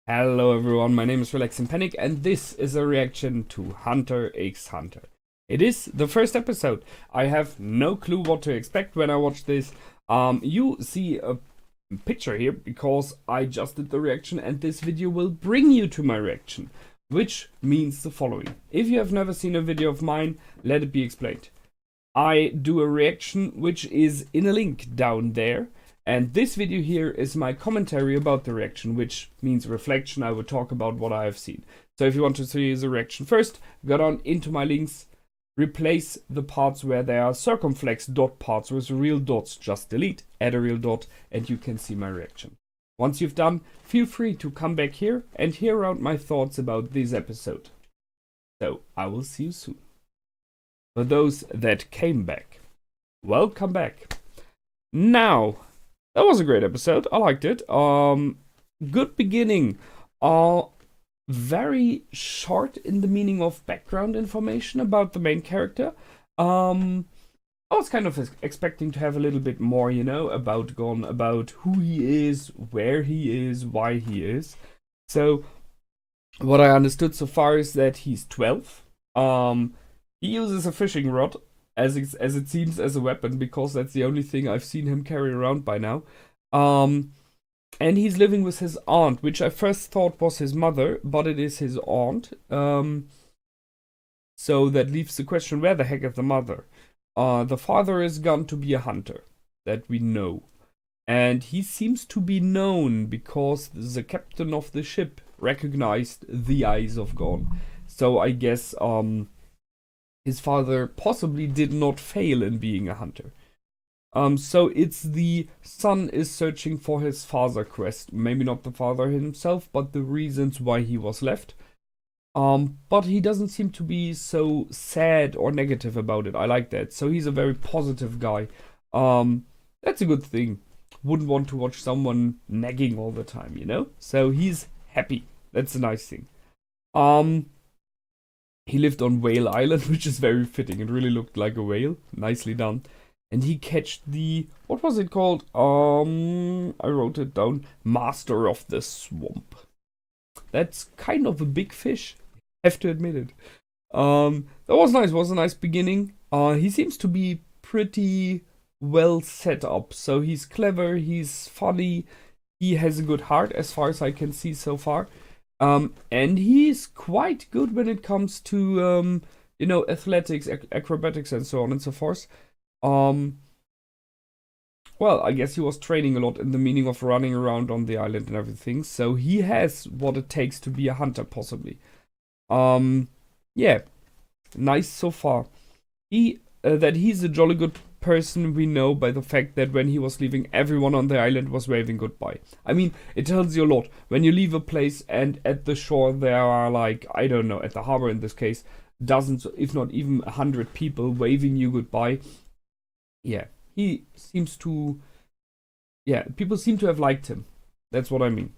Hello everyone, my name is Relax and Panic, and this is a reaction to Hunter x Hunter. It is the first episode. I have no clue what to expect when I watch this. You see a picture here because I just did the reaction, and this video will bring you to my reaction, which means the following. If you have never seen a video of mine, let it be explained. I do a reaction which is in a link down there. And this video here is my commentary about the reaction, which means reflection. I will talk about what I have seen. So if you want to see the reaction first, go down into my links, replace the parts where there are circumflex dot parts with real dots, just delete, add a real dot, and you can see my reaction. Once you've done, feel free to come back here and hear out my thoughts about this episode. So I will see you soon. For those that came back, welcome back. Now, that was a great episode. I liked it. Good beginning. Very short in the meaning of background information about the main character. I was kind of expecting to have a little bit more, about Gon, about who he is, where he is, why he is. So, what I understood so far is that he's 12. He uses a fishing rod, as it seems, as a weapon, because that's the only thing I've seen him carry around by now. And he's living with his aunt, which I first thought was his mother, but it is his aunt. So that leaves the question, where the heck is the mother? The father is gone to be a hunter, that we know. And he seems to be known because the captain of the ship recognized the eyes of Gon. So I guess, his father possibly did not fail in being a hunter. So it's the son is searching for his father quest. Maybe not the father himself, but the reasons why he was left. But he doesn't seem to be so sad or negative about it. I like that. So he's a very positive guy. That's a good thing. Wouldn't want to watch someone nagging all the time, So he's happy. That's a nice thing. He lived on Whale Island, which is very fitting. It really looked like a whale. Nicely done. And he catched the... What was it called? I wrote it down. Master of the Swamp. That's kind of a big fish. I have to admit it. That was nice. It was a nice beginning. He seems to be pretty well set up. So he's clever. He's funny. He has a good heart, as far as I can see so far. And he's quite good when it comes to, athletics, acrobatics, and so on and so forth. Well, I guess he was training a lot in the meaning of running around on the island and everything. So he has what it takes to be a hunter, possibly. Yeah, nice so far. That he's a jolly good person we know by the fact that when he was leaving, everyone on the island was waving goodbye. I mean, it tells you a lot. When you leave a place and at the shore there are, like, I don't know, at the harbor in this case, dozens, if not even 100 people waving you goodbye. Yeah, he seems to... Yeah, people seem to have liked him. That's what I mean.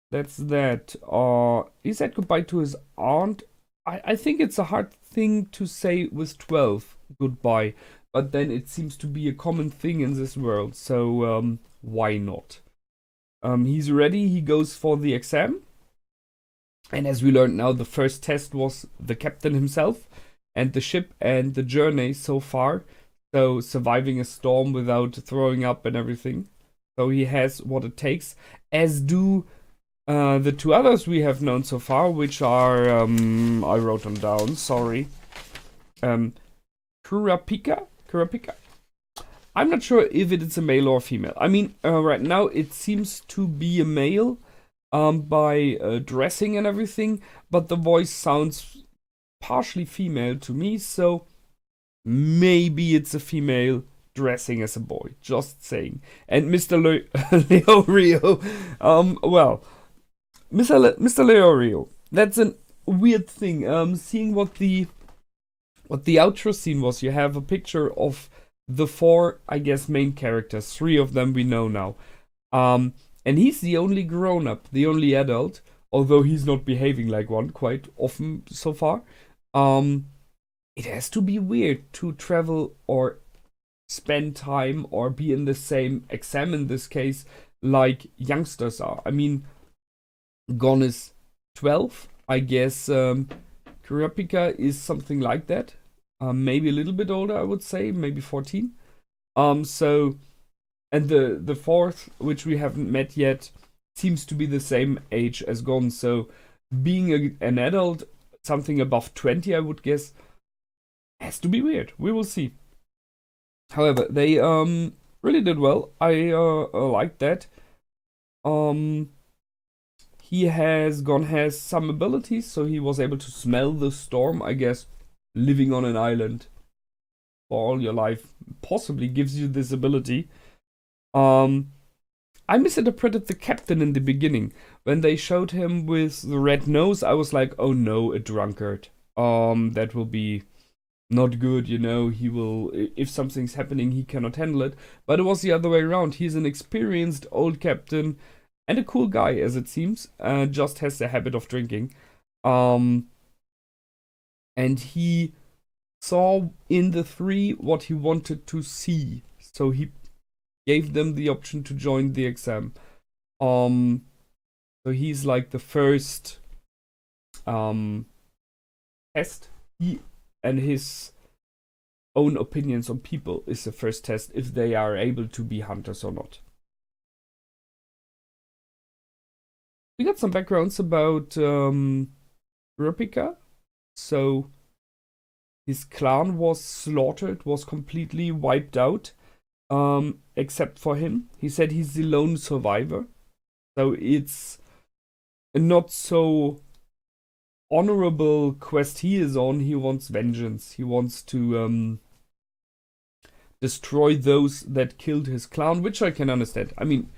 That's that. He said goodbye to his aunt. I think it's a hard thing to say with 12 goodbye, but then it seems to be a common thing in this world, so why not? He's ready, he goes for the exam, and as we learned now, the first test was the captain himself, and the ship, and the journey so far, so surviving a storm without throwing up and everything. So he has what it takes, as do the two others we have known so far, which are, I wrote them down, sorry. Kurapika? I'm not sure if it is a male or female. I mean, right now it seems to be a male, by dressing and everything, but the voice sounds partially female to me, so maybe it's a female dressing as a boy, just saying. And Mr. Leorio, well... Mr. Leorio, that's a weird thing. Seeing what the outro scene was, you have a picture of the four, I guess, main characters. 3 of them we know now. And he's the only grown-up, the only adult, although he's not behaving like one quite often so far. It has to be weird to travel or spend time or be in the same exam in this case like youngsters are. I mean, Gon is 12. I guess Kurapika is something like that. Maybe a little bit older, I would say, maybe 14. So, and the fourth, which we haven't met yet, seems to be the same age as Gon. So, being an adult, something above 20, I would guess, has to be weird. We will see. However, they really did well. I like that. Gon has some abilities, so he was able to smell the storm. I guess living on an island for all your life possibly gives you this ability. I misinterpreted the captain in the beginning. When they showed him with the red nose, I was like, oh no, a drunkard. That will be not good, you know. He will, if something's happening, he cannot handle it. But it was the other way around. He's an experienced old captain and a cool guy, as it seems. Just has the habit of drinking. And he saw in the three what he wanted to see. So he gave them the option to join the exam. So he's like the first test. He and his own opinions on people is the first test if they are able to be hunters or not. We got some backgrounds about Kurapika. So his clan was slaughtered, was completely wiped out, except for him. He said he's the lone survivor. So it's a not so honorable quest he is on. He wants vengeance. He wants to destroy those that killed his clan, which I can understand. I mean,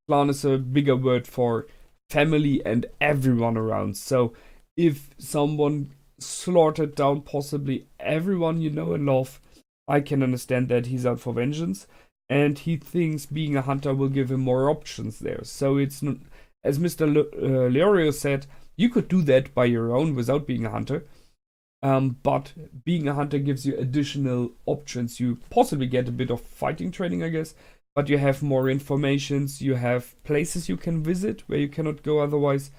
clan is a bigger word for family and everyone around. So if someone slaughtered down possibly everyone you know and love, I can understand that he's out for vengeance. And he thinks being a hunter will give him more options there. So it's not, as Mr. Leorio said, you could do that by your own without being a hunter. But being a hunter gives you additional options. You possibly get a bit of fighting training, I guess. But you have more informations. You have places you can visit where you cannot go otherwise.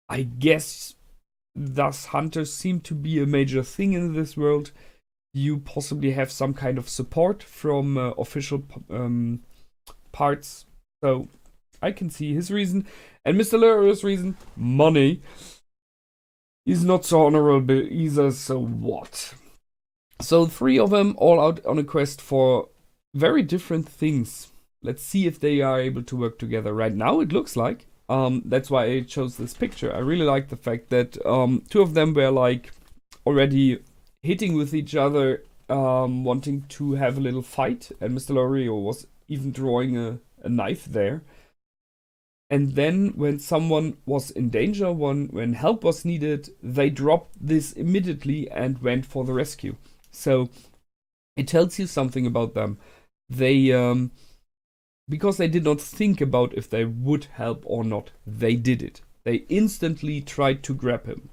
I guess thus hunters seem to be a major thing in this world. You possibly have some kind of support from official parts. So I can see his reason. And Mr. Lurio's reason, money. He's not so honorable either, so what? So 3 of them all out on a quest for very different things. Let's see if they are able to work together. Right now it looks like. That's why I chose this picture. I really like the fact that 2 of them were like already hitting with each other, wanting to have a little fight. And Mr. Leorio was even drawing a knife there. And then when someone was in danger, when help was needed, they dropped this immediately and went for the rescue. So it tells you something about them. They, because they did not think about if they would help or not, they did it. They instantly tried to grab him.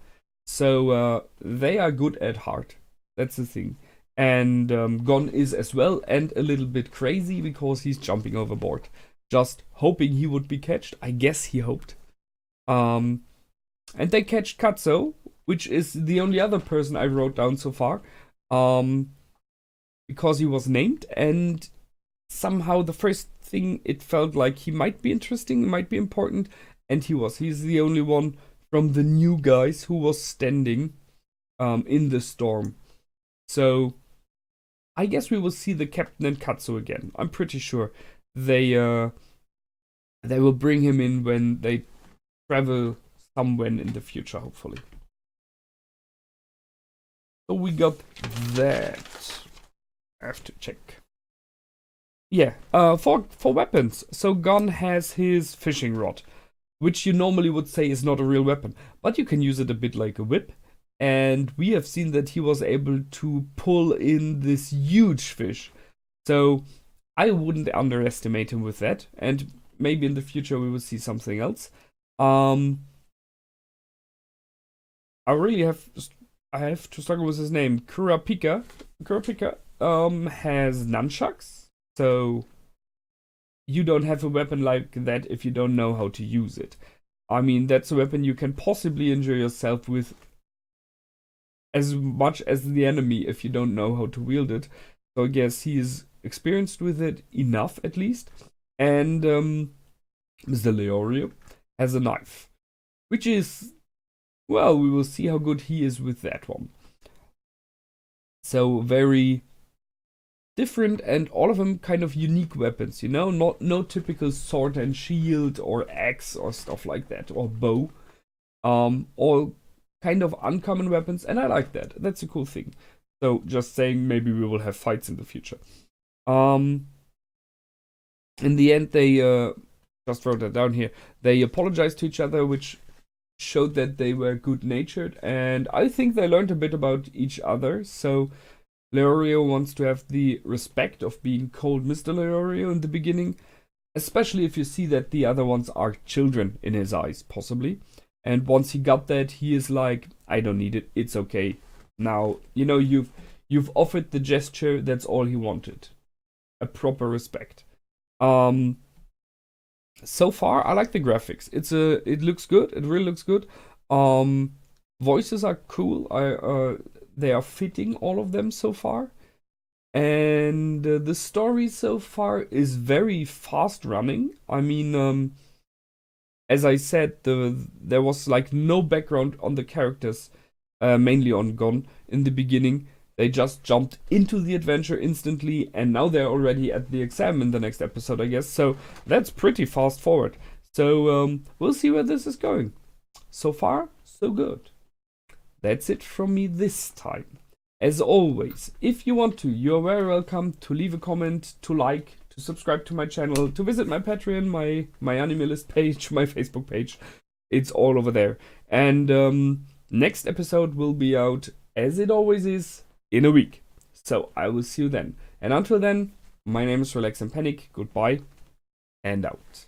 So they are good at heart. That's the thing. And Gon is as well, and a little bit crazy because he's jumping overboard. Just hoping he would be catched. I guess he hoped. And they catched Katsuo, which is the only other person I wrote down so far. Because he was named, and somehow the first thing it felt like he might be interesting, might be important, and he was. He's the only one from the new guys who was standing in the storm. So I guess we will see the captain and Katsuo again. I'm pretty sure. They will bring him in when they travel somewhere in the future, hopefully. So we got that. I have to check. Yeah, for weapons. So Gon has his fishing rod, which you normally would say is not a real weapon, but you can use it a bit like a whip. And we have seen that he was able to pull in this huge fish. So I wouldn't underestimate him with that, and maybe in the future we will see something else. I have to struggle with his name. Kurapika has nunchucks, so you don't have a weapon like that if you don't know how to use it. I mean, that's a weapon you can possibly injure yourself with as much as the enemy if you don't know how to wield it. So I guess he is experienced with it enough, at least. And Mr. Leorio has a knife, which is, well, we will see how good he is with that one. So very different, and all of them kind of unique weapons, you know, not no typical sword and shield or axe or stuff like that, or bow. All kind of uncommon weapons, and I like that. That's a cool thing. So just saying, maybe we will have fights in the future. In the end, they just wrote that down here. They apologized to each other, which showed that they were good-natured, and I think they learned a bit about each other. So Leorio wants to have the respect of being called Mr. Leorio in the beginning, especially if you see that the other ones are children in his eyes, possibly. And once he got that, he is like, I don't need it, it's okay. Now, you know, you've offered the gesture, that's all he wanted. A proper respect. So far, I like the graphics. It looks good, it really looks good. Voices are cool. They are fitting, all of them so far. And the story so far is very fast running. I mean, as I said, there was like no background on the characters, mainly on Gon in the beginning. They just jumped into the adventure instantly, and now they're already at the exam in the next episode, I guess. So that's pretty fast forward. So we'll see where this is going. So far, so good. That's it from me this time. As always, if you want to, you're very welcome to leave a comment, to like, to subscribe to my channel, to visit my Patreon, my MyAnimeList page, my Facebook page. It's all over there. And next episode will be out, as it always is, in a week. So I will see you then. And until then, my name is Relax and Panic. Goodbye and out.